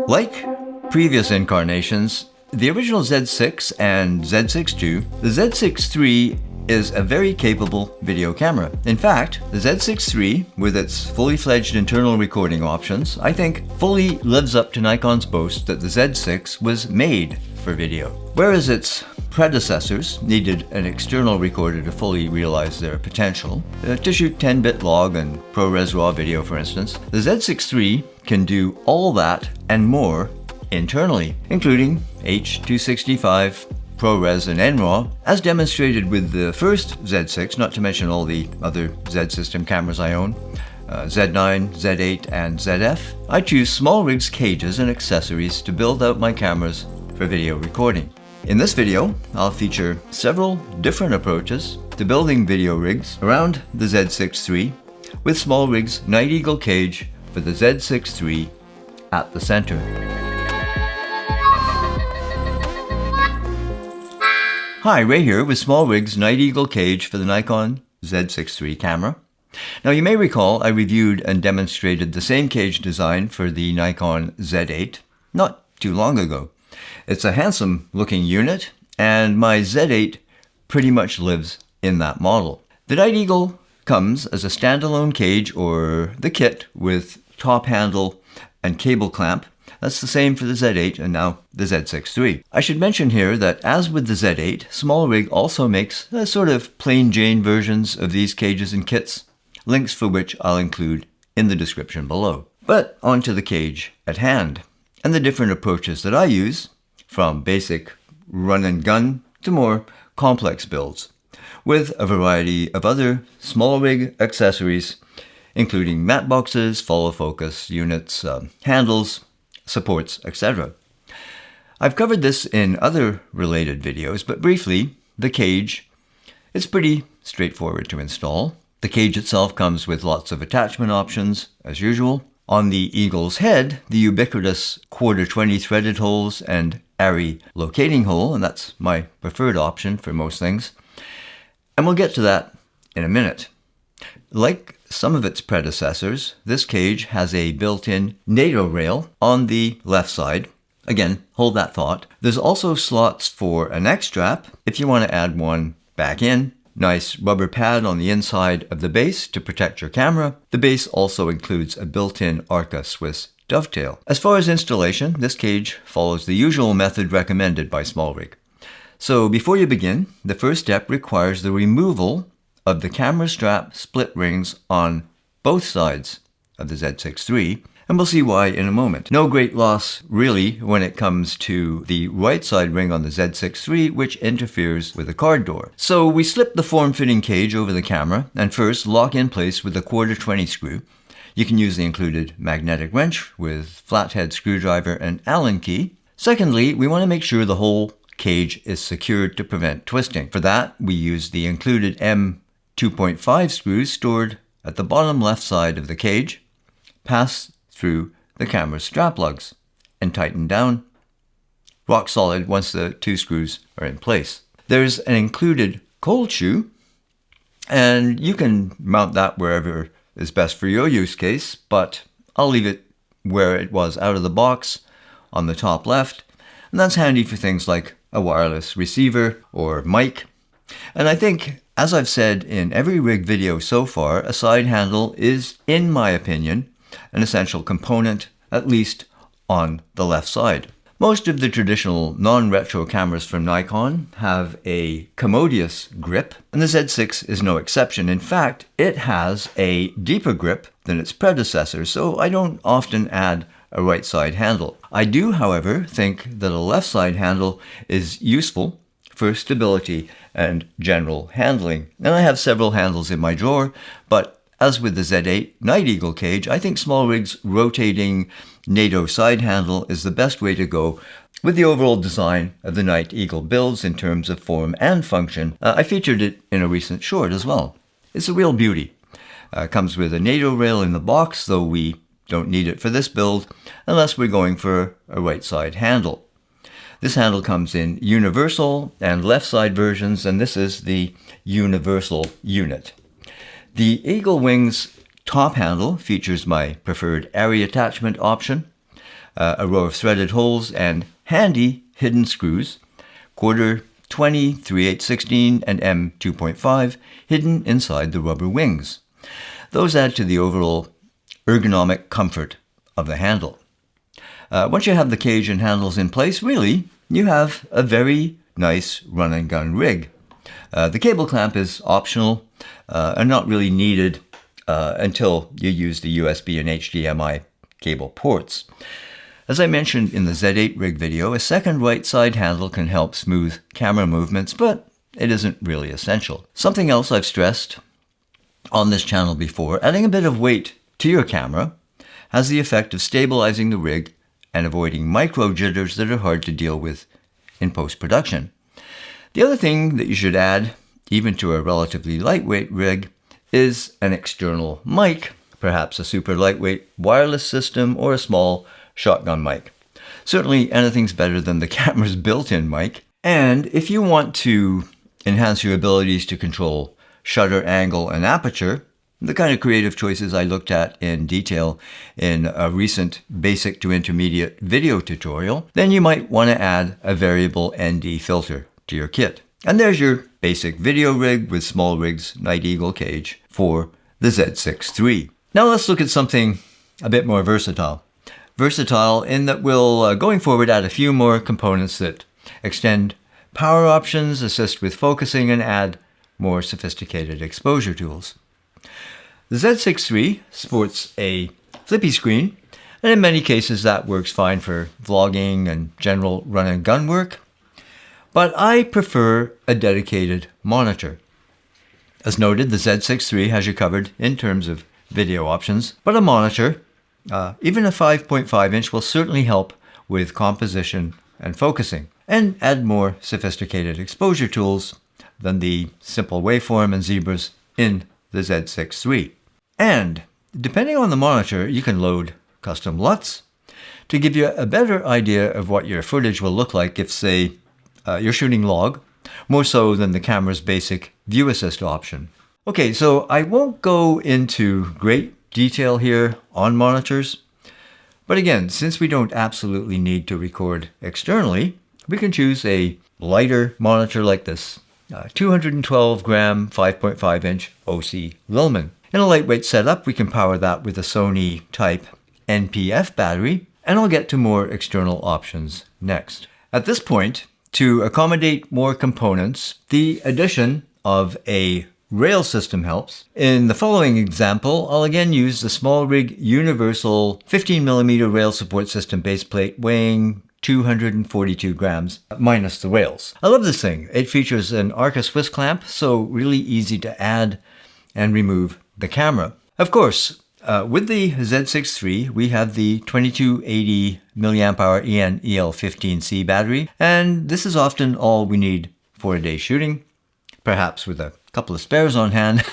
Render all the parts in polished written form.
Like previous incarnations, the original Z6 and Z6II, the Z6III is a very capable video camera. In fact, the Z6III, with its fully fledged internal recording options, I think fully lives up to Nikon's boast that the Z6 was made for video. Whereas its predecessors needed an external recorder to fully realize their potential, to shoot 10-bit log and ProRes RAW video for instance, the Z6III can do all that and more internally, including H.265, ProRes and NRAW, as demonstrated with the first Z6, not to mention all the other Z system cameras I own, Z9, Z8 and ZF. I choose SmallRig's cages and accessories to build out my cameras for video recording. In this video, I'll feature several different approaches to building video rigs around the Z6III, with SmallRig's Night Eagle Cage for the Z6III at the center. Hi, Ray here with SmallRig's Night Eagle Cage for the Nikon Z6III camera. Now you may recall I reviewed and demonstrated the same cage design for the Nikon Z8 not too long ago. It's a handsome looking unit, and my Z8 pretty much lives in that model. The Night Eagle comes as a standalone cage, or the kit, with top handle and cable clamp. That's the same for the Z8 and now the Z6III. I should mention here that as with the Z8, SmallRig also makes sort of plain Jane versions of these cages and kits, links for which I'll include in the description below. But onto the cage at hand, and the different approaches that I use, from basic run and gun to more complex builds, with a variety of other SmallRig accessories, including matte boxes, follow focus units, handles, supports, etc. I've covered this in other related videos, but briefly, the cage, it's pretty straightforward to install. The cage itself comes with lots of attachment options, as usual. On the Eagle's head, the ubiquitous 1/4-20 threaded holes and ARRI locating hole, and that's my preferred option for most things. And we'll get to that in a minute. Like some of its predecessors, this cage has a built-in NATO rail on the left side. Again, hold that thought. There's also slots for a neck strap if you want to add one back in. Nice rubber pad on the inside of the base to protect your camera. The base also includes a built-in Arca Swiss dovetail. As far as installation, this cage follows the usual method recommended by SmallRig. So before you begin, the first step requires the removal of the camera strap split rings on both sides of the Z6III, and we'll see why in a moment. No great loss really when it comes to the right side ring on the Z6III, which interferes with the card door. So we slip the form-fitting cage over the camera and first lock in place with a 1/4-20 screw. You can use the included magnetic wrench with flathead screwdriver and Allen key. Secondly, we want to make sure the whole cage is secured to prevent twisting. For that, we use the included M2.5 screws stored at the bottom left side of the cage, pass through the camera's strap lugs, and tighten down. Rock solid once the two screws are in place. There's an included cold shoe, and you can mount that wherever is best for your use case, but I'll leave it where it was out of the box on the top left, and that's handy for things like a wireless receiver or mic. And I think, as I've said in every rig video so far, a side handle is, in my opinion, an essential component, at least on the left side. Most of the traditional non-retro cameras from Nikon have a commodious grip, and the Z6 is no exception. In fact, it has a deeper grip than its predecessor, so I don't often add a right side handle. I do, however, think that a left side handle is useful for stability and general handling. And I have several handles in my drawer, but as with the Z8 Night Eagle Cage, I think SmallRig's rotating NATO side handle is the best way to go with the overall design of the Night Eagle builds in terms of form and function. I featured it in a recent short as well. It's a real beauty. Comes with a NATO rail in the box, though we don't need it for this build unless we're going for a right side handle. This handle comes in universal and left side versions, and this is the universal unit. The Eagle wings top handle features my preferred area attachment option, a row of threaded holes and handy hidden screws, quarter, 20, 3/8, 16, and M 2.5 hidden inside the rubber wings. Those add to the overall ergonomic comfort of the handle. Once you have the cage and handles in place, really, you have a very nice run and gun rig. The cable clamp is optional and not really needed until you use the USB and HDMI cable ports. As I mentioned in the Z8 rig video, a second right side handle can help smooth camera movements, but it isn't really essential. Something else I've stressed on this channel before, adding a bit of weight to your camera has the effect of stabilizing the rig and avoiding micro jitters that are hard to deal with in post-production. The other thing that you should add, even to a relatively lightweight rig, is an external mic, perhaps a super lightweight wireless system or a small shotgun mic. Certainly anything's better than the camera's built-in mic. And if you want to enhance your abilities to control shutter angle and aperture, the kind of creative choices I looked at in detail in a recent basic to intermediate video tutorial, then you might want to add a variable ND filter to your kit. And there's your basic video rig with SmallRig's Night Eagle Cage for the Z6III. Now let's look at something a bit more versatile. Versatile in that we'll, going forward, add a few more components that extend power options, assist with focusing, and add more sophisticated exposure tools. The Z6III sports a flippy screen, and in many cases that works fine for vlogging and general run and gun work. But I prefer a dedicated monitor. As noted, the Z6III has you covered in terms of video options, but a monitor, even a 5.5 inch, will certainly help with composition and focusing, and add more sophisticated exposure tools than the simple waveform and zebras in the Z6III. And depending on the monitor, you can load custom LUTs to give you a better idea of what your footage will look like if, say, you're shooting log, more so than the camera's basic view assist option. Okay, so I won't go into great detail here on monitors, but again, since we don't absolutely need to record externally, we can choose a lighter monitor like this, 212 gram 5.5 inch OC Lillman. In a lightweight setup, we can power that with a Sony type NPF battery, and I'll get to more external options next. At this point, to accommodate more components, the addition of a rail system helps. In the following example, I'll again use the SmallRig Universal 15mm rail support system base plate weighing 242 grams, minus the rails. I love this thing. It features an Arca Swiss clamp, so really easy to add and remove the camera. Of course, with the Z6III, we have the 2280 mAh EN-EL15C battery, and this is often all we need for a day shooting, perhaps with a couple of spares on hand,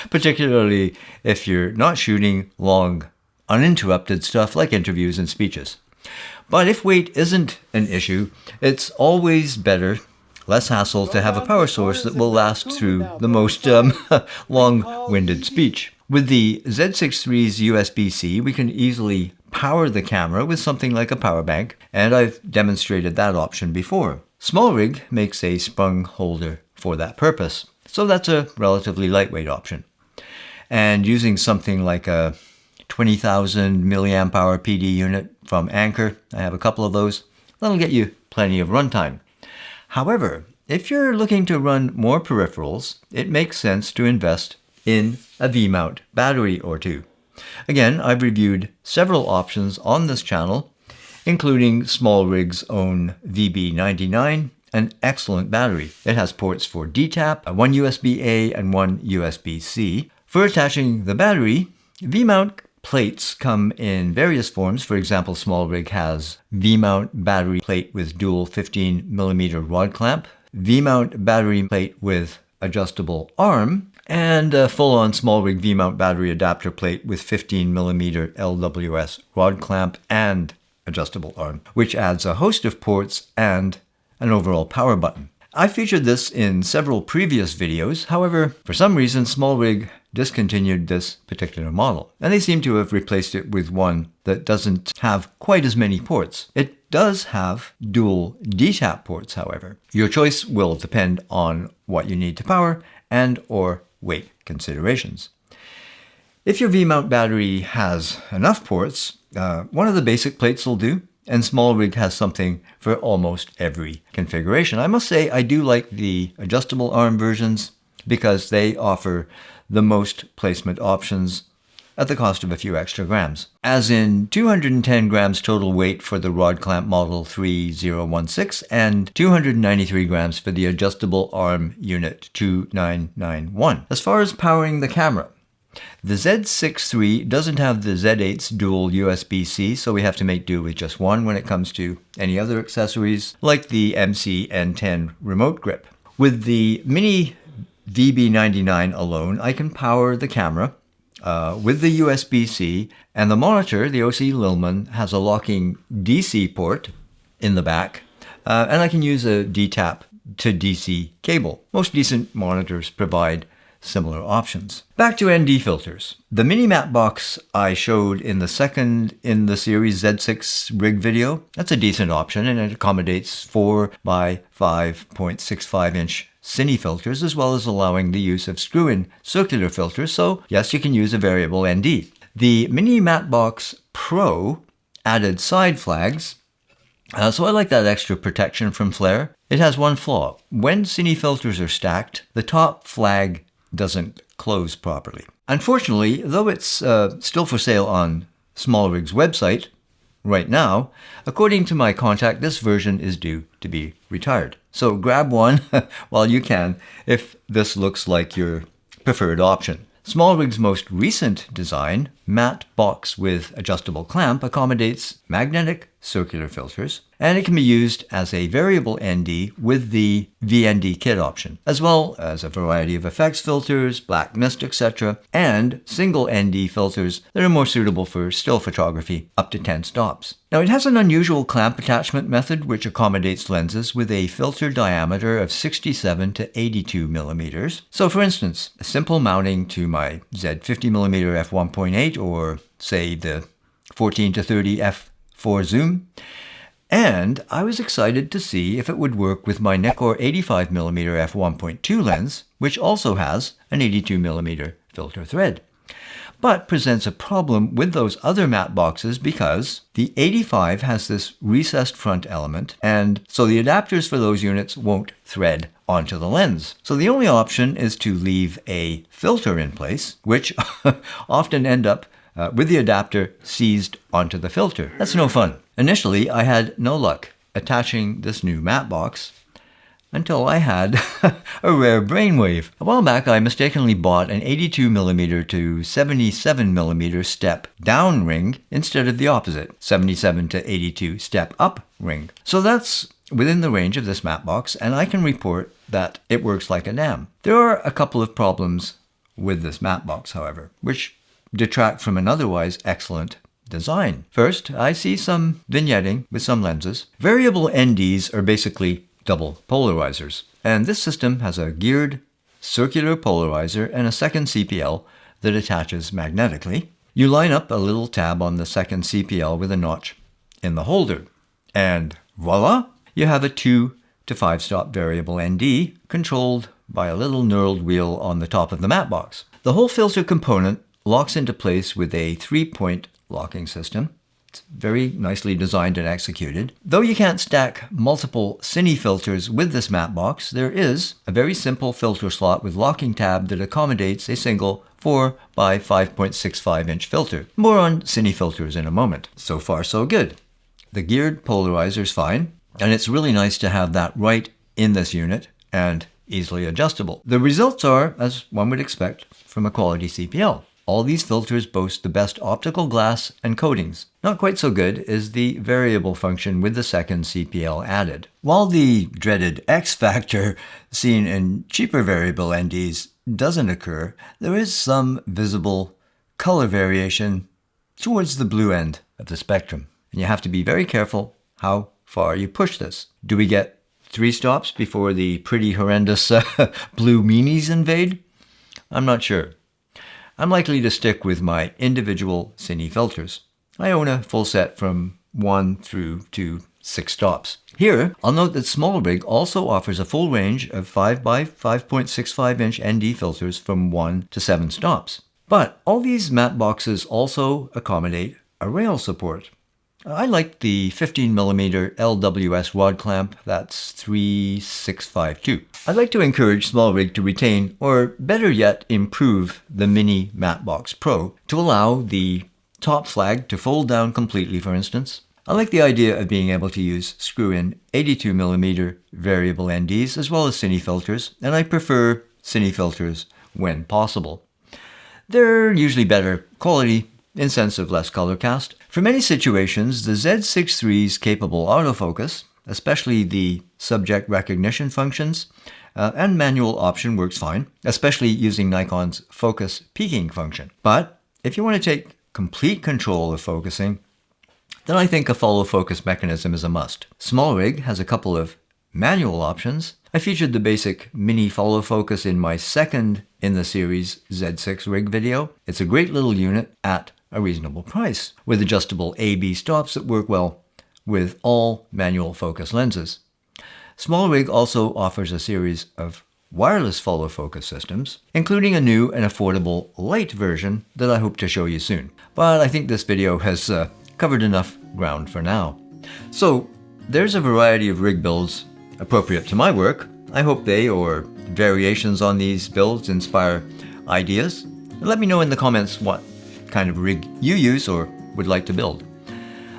particularly if you're not shooting long, uninterrupted stuff like interviews and speeches. But if weight isn't an issue, it's always better, less hassle, to have a power source that will last through the most long-winded speech. With the Z6III's USB-C, we can easily power the camera with something like a power bank, and I've demonstrated that option before. SmallRig makes a sprung holder for that purpose, so that's a relatively lightweight option. And using something like a 20,000 mAh PD unit from NIKKOR, I have a couple of those, that'll get you plenty of runtime. However, if you're looking to run more peripherals, it makes sense to invest in a V-mount battery or two. Again, I've reviewed several options on this channel, including SmallRig's own VB99, an excellent battery. It has ports for DTAP, one USB-A and one USB-C. For attaching the battery, V-mount plates come in various forms. For example, SmallRig has V-mount battery plate with dual 15mm rod clamp, V-mount battery plate with adjustable arm, and a full-on SmallRig V-mount battery adapter plate with 15mm LWS rod clamp and adjustable arm, which adds a host of ports and an overall power button. I featured this in several previous videos. However, for some reason, SmallRig discontinued this particular model, and they seem to have replaced it with one that doesn't have quite as many ports. It does have dual DTAP ports, however. Your choice will depend on what you need to power and or weight considerations. If your V-mount battery has enough ports, one of the basic plates will do, and SmallRig has something for almost every configuration. I must say I do like the adjustable arm versions because they offer the most placement options at the cost of a few extra grams. As in 210 grams total weight for the rod clamp model 3016 and 293 grams for the adjustable arm unit 2991. As far as powering the camera, the Z6III doesn't have the Z8's dual USB-C, so we have to make do with just one when it comes to any other accessories, like the MC N10 remote grip. With the Mini VB99 alone, I can power the camera with the USB-C, and the monitor, the OC Lillman, has a locking DC port in the back, and I can use a DTAP to DC cable. Most decent monitors provide similar options. Back to ND filters. The mini matte box I showed in the second in the series Z6 video, that's a decent option, and it accommodates 4 by 5.65 inch cine filters, as well as allowing the use of screw-in circular filters, so yes, you can use a variable ND. The Mini Matte Box Pro added side flags, so I like that extra protection from flare. It has one flaw. When cine filters are stacked, the top flag doesn't close properly. Unfortunately, though it's still for sale on SmallRig's website right now, according to my contact, this version is due to be retired. So grab one while you can if this looks like your preferred option. SmallRig's most recent design, matte box with adjustable clamp, accommodates magnetic circular filters, and it can be used as a variable ND with the VND kit option, as well as a variety of effects filters, black mist, etc., and single ND filters that are more suitable for still photography up to 10 stops. Now, it has an unusual clamp attachment method which accommodates lenses with a filter diameter of 67 to 82 millimeters. So for instance, a simple mounting to my Z50mm f1.8 or say the 14 to 30 f4 zoom. And I was excited to see if it would work with my NIKKOR 85mm f1.2 lens, which also has an 82mm filter thread, but presents a problem with those other matte boxes because the 85 has this recessed front element, and so the adapters for those units won't thread onto the lens. So the only option is to leave a filter in place, which often end up with the adapter seized onto the filter. That's no fun. Initially, I had no luck attaching this new matte box until I had a rare brainwave. A while back, I mistakenly bought an 82mm to 77mm step down ring instead of the opposite, 77 to 82 step up ring. So that's within the range of this matte box, and I can report that it works like a dam. There are a couple of problems with this matte box, however, which detract from an otherwise excellent design. First, I see some vignetting with some lenses. Variable NDs are basically double polarizers, and this system has a geared circular polarizer and a second CPL that attaches magnetically. You line up a little tab on the second CPL with a notch in the holder, and voila, you have a 2 to 5 stop variable ND controlled by a little knurled wheel on the top of the matte box. The whole filter component locks into place with a 3-point locking system. It's very nicely designed and executed. Though you can't stack multiple cine filters with this matte box, there is a very simple filter slot with locking tab that accommodates a single 4 by 5.65 inch filter. More on cine filters in a moment. So far, so good. The geared polarizer is fine, and it's really nice to have that right in this unit and easily adjustable. The results are, as one would expect, from a quality CPL. All these filters boast the best optical glass and coatings. Not quite so good is the variable function with the second CPL added. While the dreaded X factor seen in cheaper variable NDs doesn't occur, there is some visible color variation towards the blue end of the spectrum. And you have to be very careful how far you push this. Do we get 3 stops before the pretty horrendous blue meanies invade? I'm not sure. I'm likely to stick with my individual cine filters. I own a full set from 1 through to 6 stops. Here, I'll note that SmallRig also offers a full range of 5 by 5.65 inch ND filters from 1 to 7 stops. But all these matte boxes also accommodate a rail support. I like the 15mm LWS rod clamp, that's 3652. I'd like to encourage SmallRig to retain, or better yet improve, the Mini Matte Box Pro to allow the top flag to fold down completely, for instance. I like the idea of being able to use screw-in 82mm variable NDs as well as cine filters, and I prefer cine filters when possible. They're usually better quality in sense of less color cast. For many situations, the Z6III's capable autofocus, especially the subject recognition functions, and manual option works fine, especially using Nikon's focus peaking function. But if you want to take complete control of focusing, then I think a follow focus mechanism is a must. SmallRig has a couple of manual options. I featured the basic mini follow focus in my second in the series Z6RIG video. It's a great little unit at a reasonable price, with adjustable A/B stops that work well with all manual focus lenses. SmallRig also offers a series of wireless follow focus systems, including a new and affordable light version that I hope to show you soon. But I think this video has covered enough ground for now. So there's a variety of rig builds appropriate to my work. I hope they, or variations on these builds, inspire ideas. Let me know in the comments what kind of rig you use or would like to build.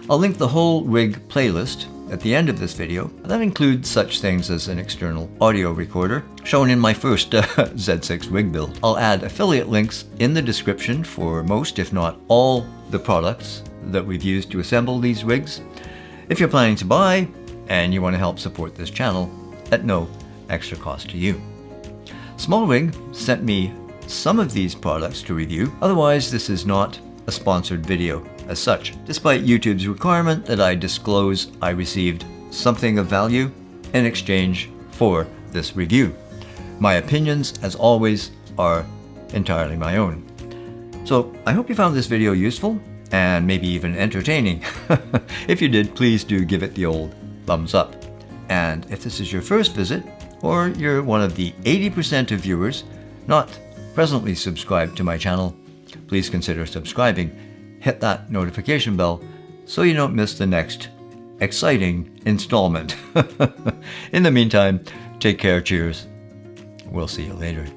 I'll link the whole rig playlist at the end of this video. That includes such things as an external audio recorder, shown in my first Z6 rig build. I'll add affiliate links in the description for most, if not all, the products that we've used to assemble these rigs. If you're planning to buy and you want to help support this channel at no extra cost to you. SmallRig sent me some of these products to review. Otherwise, this is not a sponsored video as such, despite YouTube's requirement that I disclose I received something of value in exchange for this review. My opinions, as always, are entirely my own. So I hope you found this video useful and maybe even entertaining. If you did, please do give it the old thumbs up. And if this is your first visit, or you're one of the 80% of viewers not presently subscribed to my channel, please consider subscribing. Hit that notification bell so you don't miss the next exciting installment. In the meantime, take care, cheers. We'll see you later.